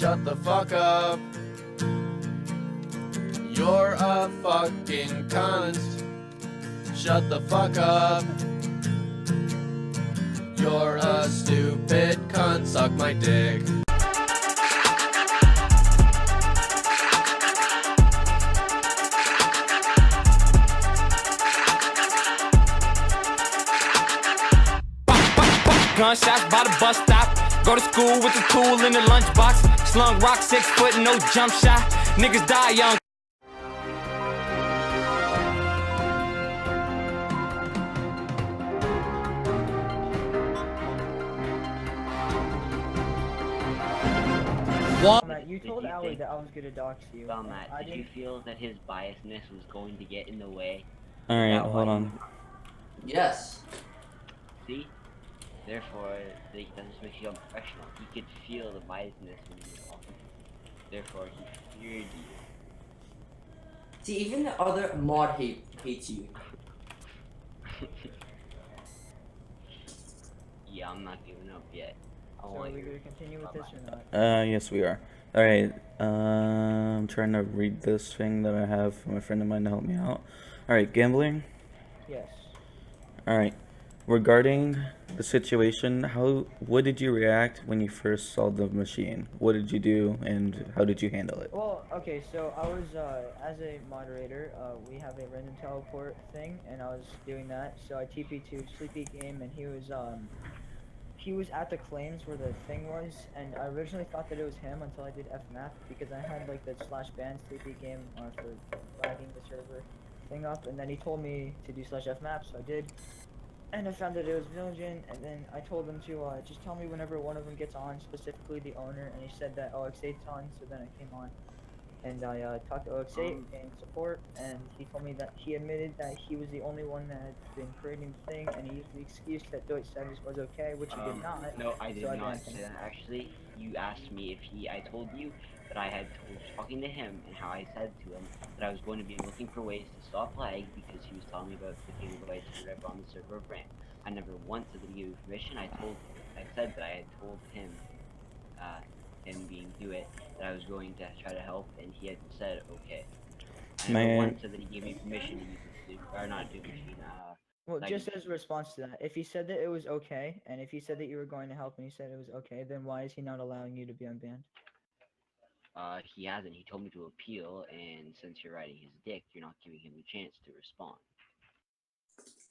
Shut the fuck up. You're a fucking cunt. Shut the fuck up. You're a stupid cunt. Suck my dick. Gunshots by the bus stop. Go to school with the tool in the lunchbox. Slung rock 6 foot, no jump shot. Niggas die young. Matt, you told Ali that I was gonna dox you. Well, Matt, did you feel that his biasness was going to get in the way? Alright, hold on. Yes. See? Therefore, that just makes you unprofessional. He could feel the biasness when you were talking. Therefore, he feared you. See, even the other mod hates you. Yeah, I'm not giving up yet. So are we gonna continue with this or not? Yes we are. Alright, I'm trying to read this thing that I have from a friend of mine to help me out. Alright, gambling? Yes. Alright, regarding the situation, what did you react when you first saw the machine? What did you do and how did you handle it? Well, okay, so I was, as a moderator, we have a random teleport thing, and I was doing that, so I TP'd to Sleepy Game, and he was at the claims where the thing was, and I originally thought that it was him until I did FMAP, because I had, like, the /ban Sleepy Game, for flagging the server thing up, and then he told me to do /fmap, so I did. And I found that it was Villagen, and then I told him to just tell me whenever one of them gets on, specifically the owner, and he said that OX8's on, so then I came on. And I talked to OX8 in support, and he told me that he admitted that he was the only one that had been creating the thing, and he used the excuse that Deutsch said this was okay, which he did not. No, I did so not say that. Actually, you asked me if I told you that I had talking to him, and how I said to him that I was going to be looking for ways to stop lag because he was telling me about the gigabytes to rip on the server of RAM. I never once said that he gave me permission. I said that I had told him, him being do it, that I was going to try to help, and he had said okay. I never once said that he gave me permission to use the or not do machine. Well, just as a response to that, if he said that it was okay, and if he said that you were going to help and he said it was okay, then why is he not allowing you to be unbanned? He hasn't. He told me to appeal, and since you're riding his dick, you're not giving him the chance to respond.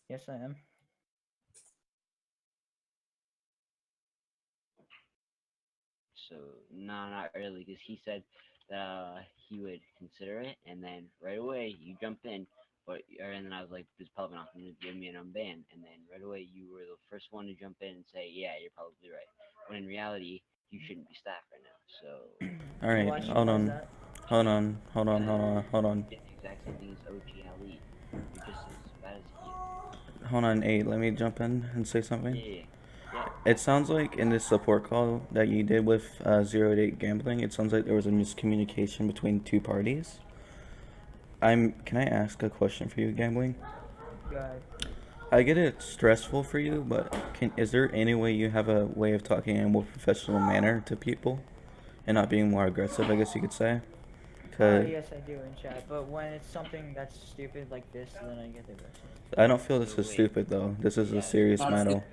Yes, I am. So, no, not really, because he said that he would consider it, and then right away you jump in, and then I was like, "This is probably not going to give me an unban," and then right away you were the first one to jump in and say, "Yeah, you're probably right," when in reality you shouldn't be staff right now. So. Alright, hold on. Hold on. It's the exact same thing as OGLE. You're just as bad as he is. Hold on, 8, let me jump in and say something. Yeah. It sounds like in this support call that you did with 0 to 8 Gambling, it sounds like there was a miscommunication between two parties. Can I ask a question for you, Gambling? Go ahead. I get it stressful for you, but is there any way you have a way of talking in a more professional manner to people and not being more aggressive, I guess you could say? Yes, I do in chat, but when it's something that's stupid like this, then I get aggressive. I don't feel this is stupid though. This is a serious matter.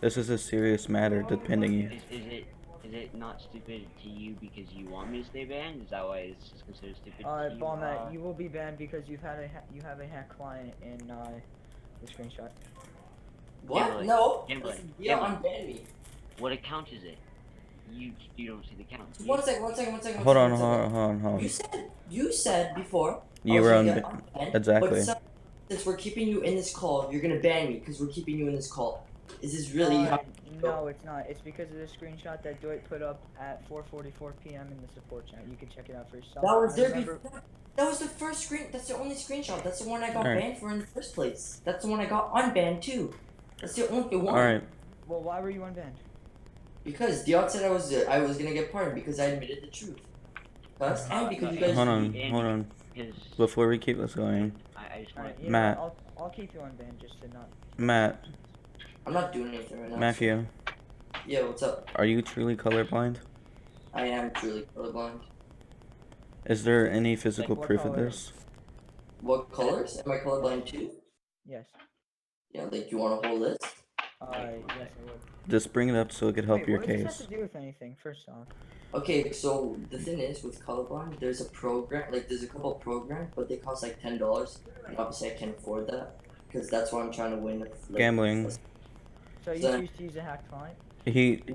This is a serious matter, depending you. Is it not stupid to you because you want me to stay banned? Is that why it's just considered stupid to you? Ballmat, you will be banned because you have a hack client in the screenshot. What? Gambling. No. Gambling. Yeah, unban me. What account is it? You don't see the count. One second. Hold on. You said before. You were unbanned. Exactly. But since we're keeping you in this call, you're gonna ban me because we're keeping you in this call. Is this really? No, it's not. It's because of the screenshot that Dwight put up at 4:44 p.m. in the support chat. You can check it out for yourself. That was there before. That was the first screen. That's the only screenshot. That's the one I got banned for in the first place. That's the one I got unbanned too. That's the only one. Alright. Well, why were you unbanned? Because Diot said I was gonna get pardoned because I admitted the truth. And because you guys. Hold on. Before we keep this going, I just want Matt. I'll keep you unbanned just to not. Matt. I'm not doing anything right now. Matthew. Yeah, what's up? Are you truly colorblind? I am truly colorblind. Is there any physical what proof of color? this? What colors? Am I colorblind too? Yes. Yeah, like you want a whole list? Yes, I would. Just bring it up so it could help Wait, your what does this case. have to do with anything? First off. Okay, so the thing is with colorblind, there's a program, like there's a couple programs, but they cost like $10, and obviously I can't afford that, because that's why I'm trying to win. Like, Gambling. So you So- choose to use a hack client?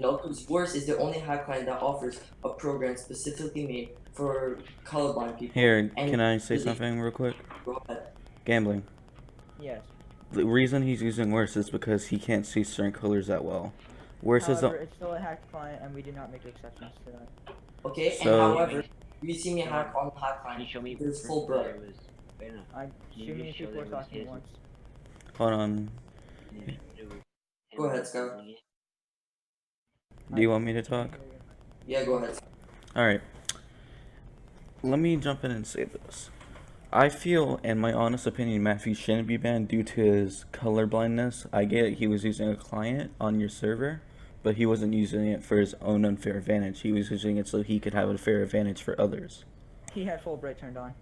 No, because Worse is the only hack client that offers a program specifically made for colorblind people. Here, And can I say really- something real quick? Go ahead. Gambling. Yes. The reason he's using worse is because he can't see certain colors that well. Worse is However, the it's still a hack client, and we do not make exceptions to that. Okay, So- and however, you see me hack on the hack Can you client. show me There's proof full that bright. it was? Wait, no. I Can you too many just show people are that it was talking his? at once. hold on. Can you show him Go ahead, Skylar. doing it? Do you want me to talk? Yeah, go ahead. Alright. Let me jump in and say this. I feel, in my honest opinion, Matthew shouldn't be banned due to his color blindness. I get it, he was using a client on your server, but he wasn't using it for his own unfair advantage. He was using it so he could have a fair advantage for others. He had full bright turned on.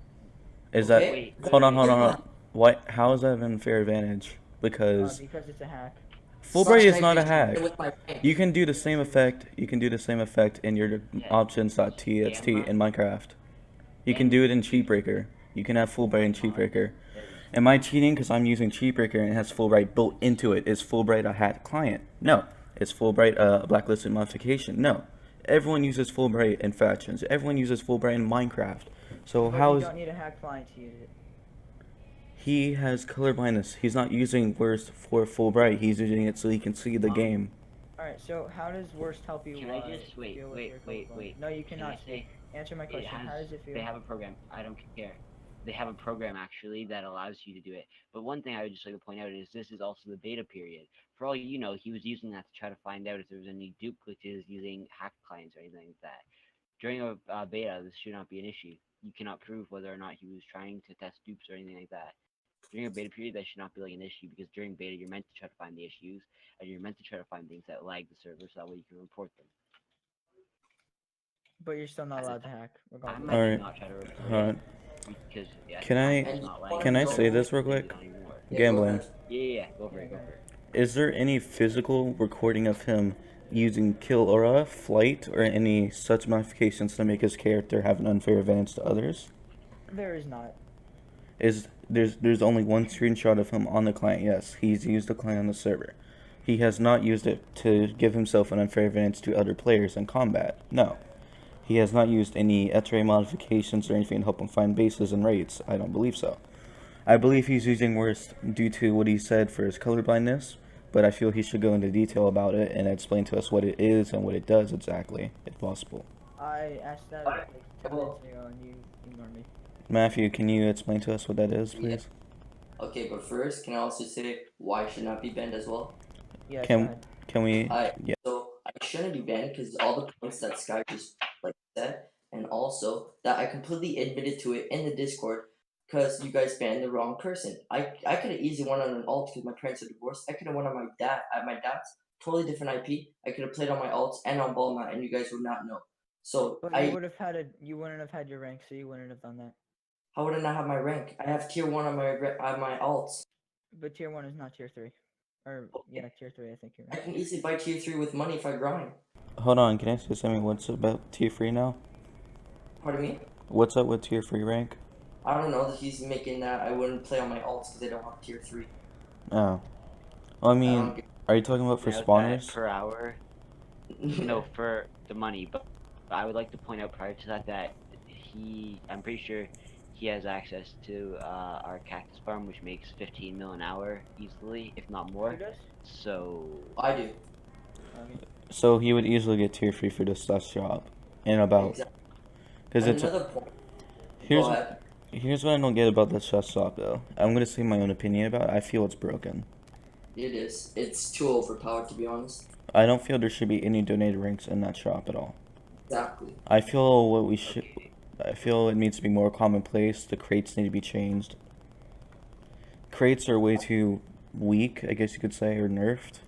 Is Okay. that... Hold on. What? How is that an unfair advantage? Because Because it's a hack. Fulbright is Such not a nice hack. with my rank. You can do the same effect. You can do the same effect in your options.txt in Minecraft. You can do it in Cheatbreaker. You can have Fulbright in Cheatbreaker. Am I cheating because I'm using Cheatbreaker and it has Fulbright built into it? Is Fulbright a hacked client? No. Is Fulbright a blacklisted modification? No. Everyone uses Fulbright in factions. Everyone uses Fulbright in Minecraft. So But how you is... don't need a hack client to use it. He has color blindness. He's not using Worst for Fulbright. He's using it so he can see the game. Alright, so how does Worst help you Can I just wait? deal with your Wait. colorblind? No, you Can cannot I say Answer my it question. How does it feel? They have a program. I don't care. They have a program actually that allows you to do it. But one thing I would just like to point out is this is also the beta period. For all you know, he was using that to try to find out if there was any dupe glitches using hack clients or anything like that. During a beta, this should not be an issue. You cannot prove whether or not he was trying to test dupes or anything like that. During a beta period, that should not be like an issue because during beta, you're meant to try to find the issues and you're meant to try to find things that lag the server so that way you can report them. But you're still not allowed to hack, I regardless. might Alright. not try to report Alright. it because yeah, Can I- it's not lagging. Can I say this real quick? Yeah, go Gambling. ahead. Yeah, go for it, go for it. Is there any physical recording of him using kill aura, flight, or any such modifications to make his character have an unfair advantage to others? There is not. There's only one screenshot of him on the client. Yes, he's used the client on the server. He has not used it to give himself an unfair advantage to other players in combat. No. He has not used any X-ray modifications or anything to help him find bases and raids. I don't believe so. I believe he's using worse due to what he said for his colorblindness, but I feel he should go into detail about it and explain to us what it is and what it does exactly, if possible. I asked that like 10 minutes ago and you ignored me. Matthew, can you explain to us what that is, please? Okay, but first, can I also say why I should not be banned as well? Yes, Can- go ahead. Can we? Yeah. So I shouldn't be banned because all the points that Sky just like said, and also that I completely admitted to it in the Discord because you guys banned the wrong person. I could have easily won on an alt because my parents are divorced. I could have won on my dad's totally different IP. I could have played on my alts and on ball mat, and you guys would not know. So But you wouldn't have had your rank, so you wouldn't have done that. how would I not have my rank? I have tier 1 on my alts. But tier 1 is not tier 3. Or, yeah, tier 3, I think you're I right. can easily buy tier 3 with money if I grind. Hold on, can I say something? What's about tier 3 now? Pardon me? What's up with tier 3 rank? I don't know that he's making that I wouldn't play on my alts because they don't have tier 3. Oh. Well, I mean, don't are you talking about for Now that spawners? per hour? No, for the money. But I would like to point out prior to that I'm pretty sure he has access to our cactus farm, which makes 15 mil an hour easily, if not more. Who does? So I do. Okay. So he would easily get tier 3 for this sus shop in about. Exactly. Because And it's. another point. Here's, Go ahead. here's what I don't get about the sus shop though. I'm gonna say my own opinion about it. I feel it's broken. It is. It's too overpowered to be honest. I don't feel there should be any donated ranks in that shop at all. Exactly. I feel what we should. I feel it needs to be more commonplace. The crates need to be changed. Crates are way too weak, I guess you could say, or nerfed.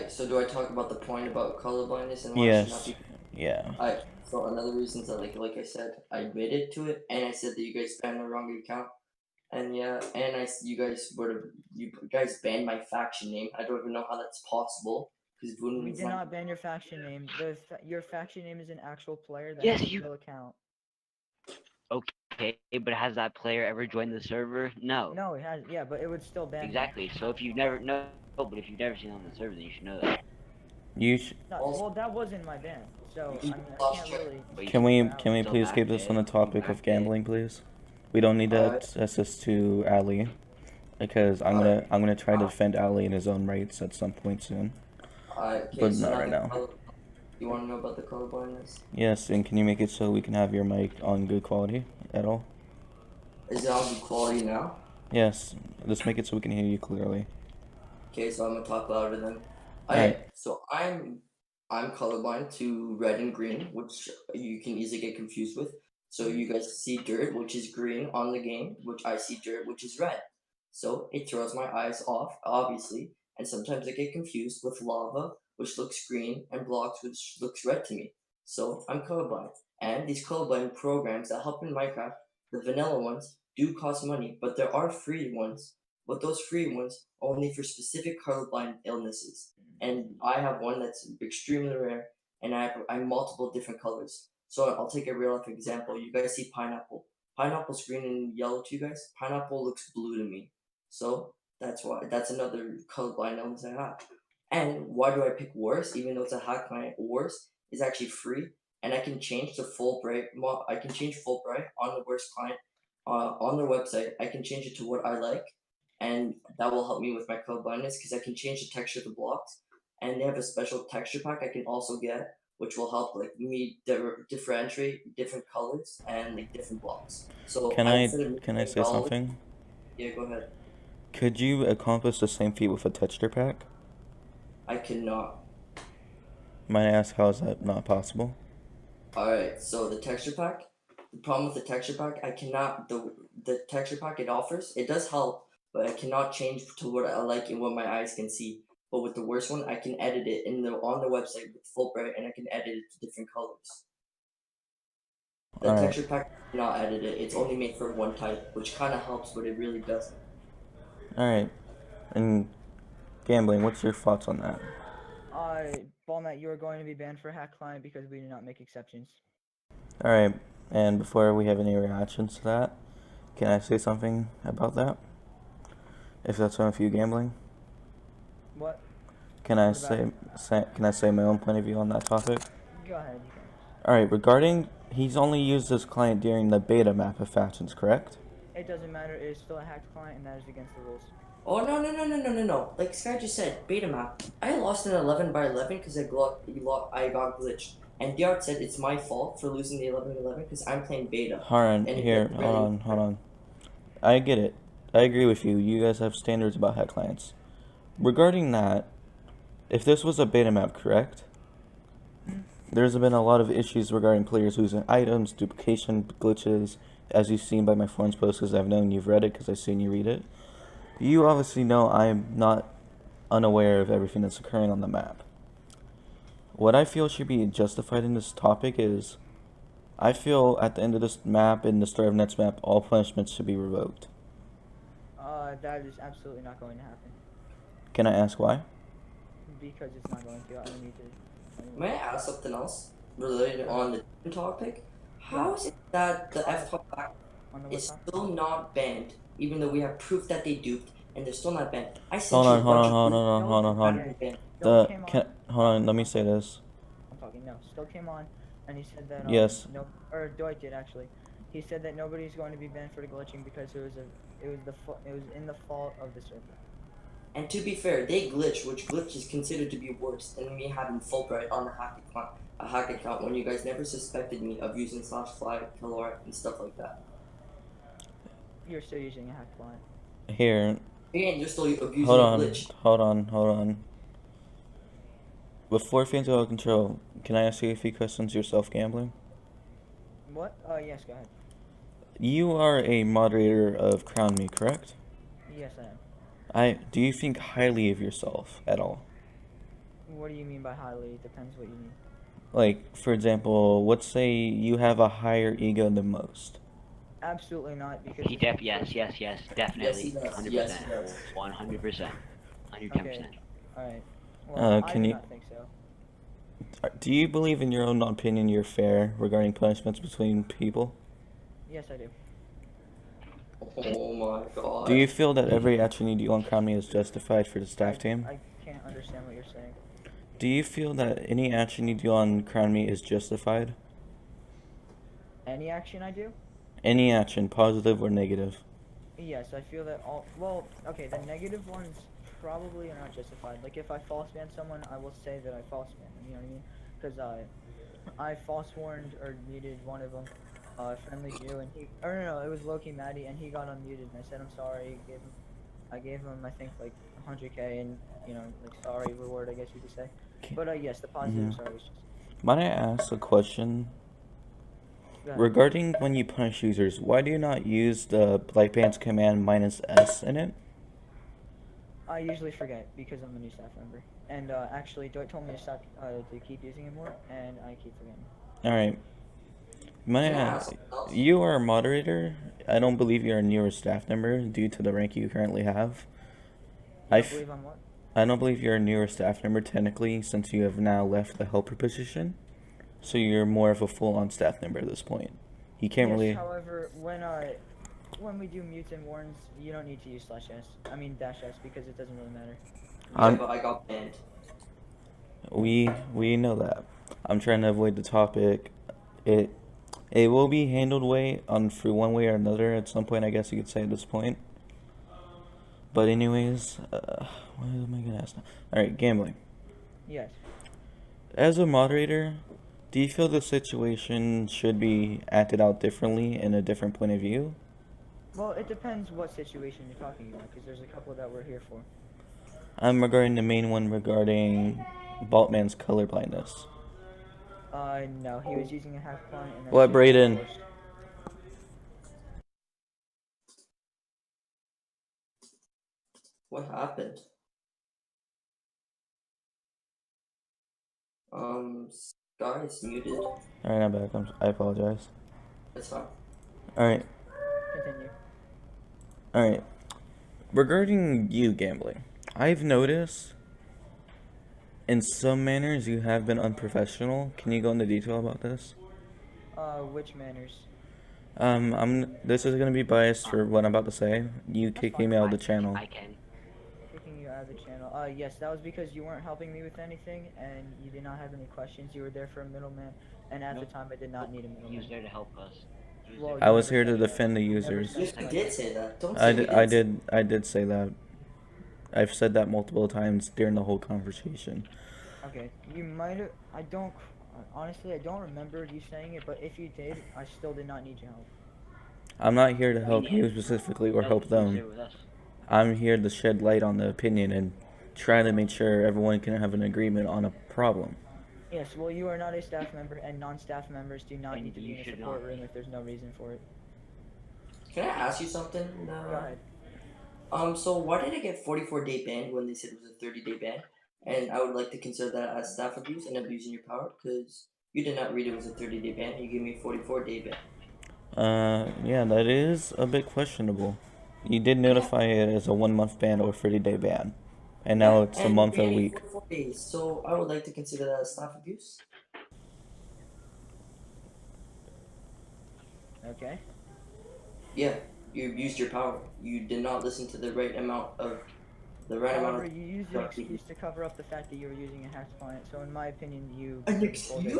So do I talk about the point about colorblindness and why it should not Yes. be? Yeah. So another reason is that like I said, I admitted to it, and I said that you guys banned the wrong account, and yeah, and you guys banned my faction name. I don't even know how that's possible because We did not ban your faction name. Your faction name is an actual player that Yes, has a you. real account. Okay, but has that player ever joined the server? No. No, it has. Yeah, but it would still ban him. Exactly. So if you've never but if you've never seen him on the server, then you should know that. You sh No, well, that wasn't my ban. So I mean, I lost can't track. really. But you can we still please keep backed this it. on the topic You of backed gambling, please? We don't need to Alright. assess this to Ali, because I'm gonna try to defend Ali in his own rights at some point soon, Okay, but so not now right now. you want to know about the colorblindness? Yes, and can you make it so we can have your mic on good quality at all? Is it on good quality now? Yes, let's make it so we can hear you clearly. Okay, so I'm gonna talk louder then. Alright. Okay, so I'm colorblind to red and green, which you can easily get confused with. So you guys see dirt, which is green on the game, which I see dirt, which is red. So it throws my eyes off, obviously, and sometimes I get confused with lava, which looks green, and blocks, which looks red to me. So I'm colorblind. And these colorblind programs that help in Minecraft, the vanilla ones, do cost money, but there are free ones. But those free ones are only for specific colorblind illnesses. And I have one that's extremely rare, and I have multiple different colors. So I'll take a real life example. You guys see pineapple. Pineapple's green and yellow to you guys. Pineapple looks blue to me. So that's another colorblind illness I have. And why do I pick worse? Even though it's a hack client, worse is actually free, and I can change to full bright. I can change full bright on the worst client on their website. I can change it to what I like, and that will help me with my colorblindness because I can change the texture of the blocks. And they have a special texture pack I can also get, which will help like me differentiate different colors and like different blocks. So Can instead of can I say something? Yeah, go ahead. Could you accomplish the same feat with a texture pack? I cannot. Might I ask how is that not possible? Alright, so the texture pack. The problem with the texture pack, I cannot the texture pack it offers, it does help, but I cannot change to what I like and what my eyes can see. But with the worst one, I can edit it on the website with full bright, and I can edit it to different colors. The Alright. texture pack cannot edit it. It's only made for one type, which kind of helps, but it really doesn't. Alright. And gambling, what's your thoughts on that? Ballmat, you are going to be banned for hack client because we do not make exceptions. Alright, and before we have any reactions to that, can I say something about that? If that's fine with you, gambling? What? Can I What about can I say my own point of view on that topic? Go ahead, you can. Alright, regarding, he's only used this client during the beta map of factions, correct? It doesn't matter. It is still a hacked client, and that is against the rules. Oh no! Like Sky just said, beta map. I lost an 11x11 because I got glitched, and Diart said it's my fault for losing the 11x11 because I'm playing beta. Hold on, here, hold on. I get it. I agree with you. You guys have standards about hack clients. Regarding that, if this was a beta map, correct? There's been a lot of issues regarding players losing items, duplication, glitches, as you've seen by my forums posts, because I've known you've read it, because I've seen you read it. You obviously know I'm not unaware of everything that's occurring on the map. What I feel should be justified in this topic is, I feel at the end of this map, in the start of next map, all punishments should be revoked. That is absolutely not going to happen. Can I ask why? Because it's not going to. I don't need to. May I ask something else related on the topic? How is it that the F-top pack On the is website? still not banned, even though we have proof that they duped, and they're still not banned? I sent Hold you on, a hold bunch on, of hold proof on, hold on, hold on. that been banned. Hold on, let me say this. I'm talking. No, still came on, and he said that. Yes. No, or Dwight did actually. He said that nobody's going to be banned for the glitching because it was in the fault of the server. And to be fair, they glitch, which glitch is considered to be worse than me having Fulbright on a hack account when you guys never suspected me of using /fly, killart, and stuff like that. You're still using a hack client. Here, And you're still abusing hold a on, glitch. hold on. Before things out of control, can I ask you a few questions yourself, gambling? What? Yes, go ahead. You are a moderator of CrownMEME, correct? Yes, I am. Do you think highly of yourself at all? What do you mean by highly? It depends what you mean. Like, for example, let's say you have a higher ego than most. Absolutely not, because He yes, definitely, does. 100%, Yes, he does. 100%, 110%. Okay. Alright. Well, I Can do you- not think so. Do you believe in your own opinion you're fair regarding punishments between people? Yes, I do. Oh my god. Do you feel that every action you do on CrownMEME is justified for the staff team? I can't understand what you're saying. Do you feel that any action you do on CrownMEME is justified? Any action I do? Any action, positive or negative? Yes, I feel that all. Well, okay, the negative ones probably are not justified. Like, if I false ban someone, I will say that I false ban them, you know what I mean? Because I false warned or muted one of them, Friendly Jew, and he. Or no, it was Loki Maddie, and he got unmuted, and I said I'm sorry. I gave him, I think, like 100k, and, you know, like, sorry reward, I guess you could say. But, yes, the positive sorry was just. Might I ask a question? Go ahead. Regarding when you punish users, why do you not use the Black Band's command -S in it? I usually forget because I'm a new staff member, and actually, Dwight told me to stop to keep using it more, and I keep forgetting. Alright. Might I ask, you are a moderator. I don't believe you're a newer staff member due to the rank you currently have. I believe I'm what? I don't believe you're a newer staff member technically, since you have now left the helper position. So you're more of a full-on staff member at this point. You can't really. However, when we do mutes and warns, you don't need to use /s. I mean -s because it doesn't really matter. Yeah, but I got banned. We know that. I'm trying to avoid the topic. It will be handled through one way or another at some point, I guess you could say at this point. But anyways, what am I gonna ask now? Alright, gambling. Yes. As a moderator, do you feel the situation should be acted out differently in a different point of view? Well, it depends what situation you're talking about, because there's a couple that we're here for. I'm regarding the main one regarding Baltman's colorblindness. No, he was using a half point. And What, Brayden? What happened? Guys, muted. Alright, I'm back. I apologize. That's fine. Alright. Continue. Alright. Regarding you gambling, I've noticed in some manners you have been unprofessional. Can you go into detail about this? Which manners? This is gonna be biased for what I'm about to say. You kicking me out of the channel. I can. Kicking you out of the channel. Yes, that was because you weren't helping me with anything, and you did not have any questions. You were there for a middleman, and at the time I did not need a He was middleman. there to help us. Well, I was here to defend the users. You did say that. Don't say I did say that. I've said that multiple times during the whole conversation. Okay, you might have. Honestly, I don't remember you saying it, but if you did, I still did not need your help. I'm not here to help you specifically or help them. I'm here to shed light on the opinion and try to make sure everyone can have an agreement on a problem. Yes, well, you are not a staff member, and non-staff members do not need to be in a should support not room if there's no reason for it. Can I ask you something? Go ahead. So why did I get 44-day ban when they said it was a 30-day ban? And I would like to consider that as staff abuse and abusing your power, because you did not read it was a 30-day ban. You gave me a 44-day ban. Yeah, that is a bit questionable. You did notify it as a 1-month ban or 30-day ban, and now it's a month and a week. 44 days, so I would like to consider that as staff abuse. Okay. Yeah, you abused your power. You did not listen to the right amount of However, you used an excuse to cover up the fact that you were using a hacked client, so in my opinion, you... An excuse?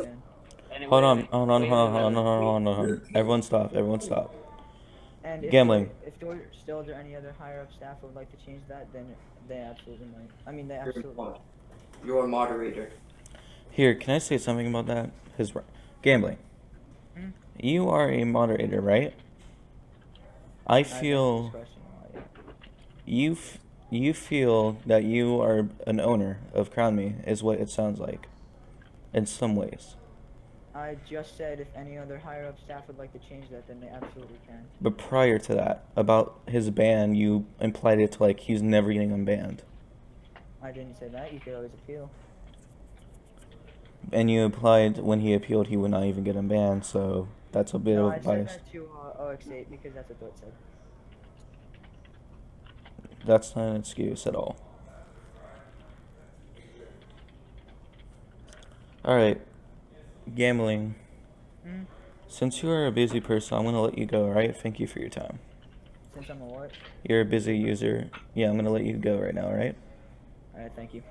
Hold on. Everyone stop. And Gambling. If there still are any other higher up staff who would like to change that, then they absolutely might. I mean, they absolutely. You're a moderator. Here, can I say something about that? Gambling. Hmm? You are a moderator, right? I feel you feel that you are an owner of CrownMEME, is what it sounds like, in some ways. I just said if any other higher up staff would like to change that, then they absolutely can. But prior to that, about his ban, you implied it to like he's never getting unbanned. I didn't say that. You could always appeal. And you implied when he appealed he would not even get him banned, so that's a bit No, of I said bias. that to OX8 because that's what it said. That's not an excuse at all. Alright. Gambling. Hmm? Since you are a busy person, I'm gonna let you go, alright? Thank you for your time. Since I'm a what? You're a busy user. Yeah, I'm gonna let you go right now, alright? Alright, thank you.